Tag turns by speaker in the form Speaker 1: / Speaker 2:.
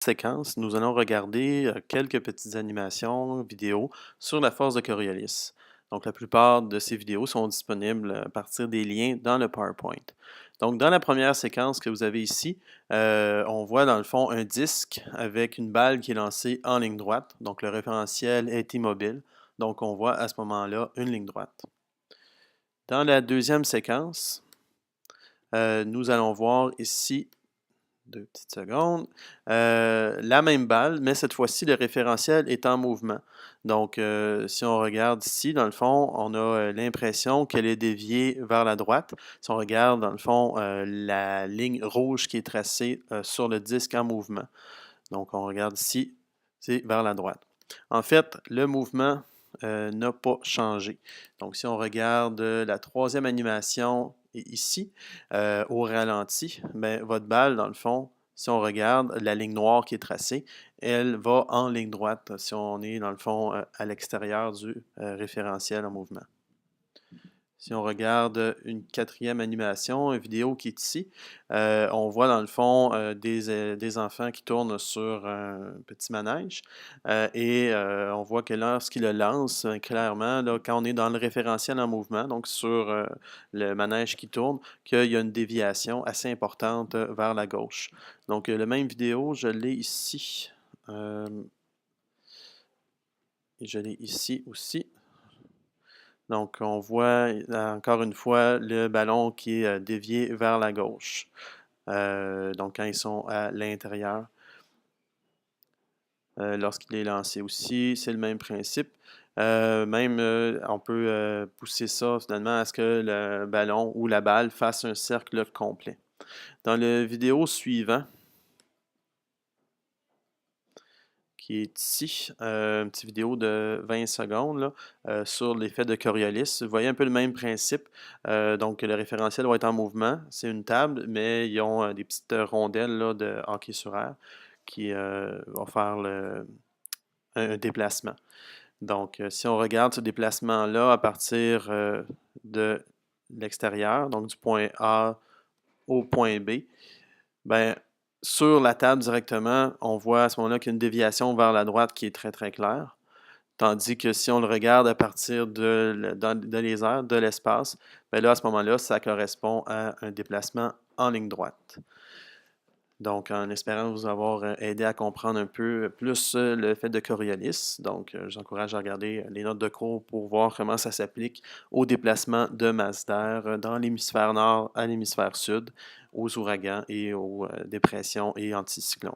Speaker 1: Séquence, nous allons regarder quelques petites animations vidéo sur la force de Coriolis. Donc, la plupart de ces vidéos sont disponibles à partir des liens dans le PowerPoint. Donc, dans la première séquence que vous avez ici, on voit dans le fond un disque avec une balle qui est lancée en ligne droite. Donc, le référentiel est immobile. Donc, on voit à ce moment-là une ligne droite. Dans la deuxième séquence, nous allons voir ici 2 petites secondes. La même balle, mais cette fois-ci, le référentiel est en mouvement. Donc, si on regarde ici, dans le fond, on a l'impression qu'elle est déviée vers la droite. Si on regarde, dans le fond, la ligne rouge qui est tracée sur le disque en mouvement. Donc, on regarde ici, c'est vers la droite. En fait, le mouvement n'a pas changé. Donc, si on regarde la troisième animation ici, au ralenti, ben, votre balle, dans le fond, si on regarde la ligne noire qui est tracée, elle va en ligne droite si on est, dans le fond, à l'extérieur du référentiel en mouvement. Si on regarde une quatrième animation, une vidéo qui est ici, on voit dans le fond des enfants qui tournent sur un petit manège et on voit que lorsqu'ils le lancent, clairement, là, quand on est dans le référentiel en mouvement, donc sur le manège qui tourne, qu'il y a une déviation assez importante vers la gauche. Donc, la même vidéo, je l'ai ici. Et je l'ai ici aussi. Donc, on voit encore une fois le ballon qui est dévié vers la gauche. Donc, quand ils sont à l'intérieur, lorsqu'il est lancé aussi, c'est le même principe. On peut pousser ça finalement à ce que le ballon ou la balle fasse un cercle complet. Dans la vidéo suivante, qui est ici, une petite vidéo de 20 secondes là, sur l'effet de Coriolis. Vous voyez un peu le même principe. Donc, le référentiel va être en mouvement. C'est une table, mais ils ont des petites rondelles là, de hockey sur air qui vont faire un déplacement. Donc, si on regarde ce déplacement-là à partir de l'extérieur, donc du point A au point B, ben, sur la table directement, on voit à ce moment-là qu'il y a une déviation vers la droite qui est très, très claire. Tandis que si on le regarde à partir de les airs, de l'espace, bien là, à ce moment-là, ça correspond à un déplacement en ligne droite. Donc, en espérant vous avoir aidé à comprendre un peu plus le fait de Coriolis. Donc, j'encourage à regarder les notes de cours pour voir comment ça s'applique au déplacement de masse d'air dans l'hémisphère nord à l'hémisphère sud, aux ouragans et aux dépressions et anticyclones.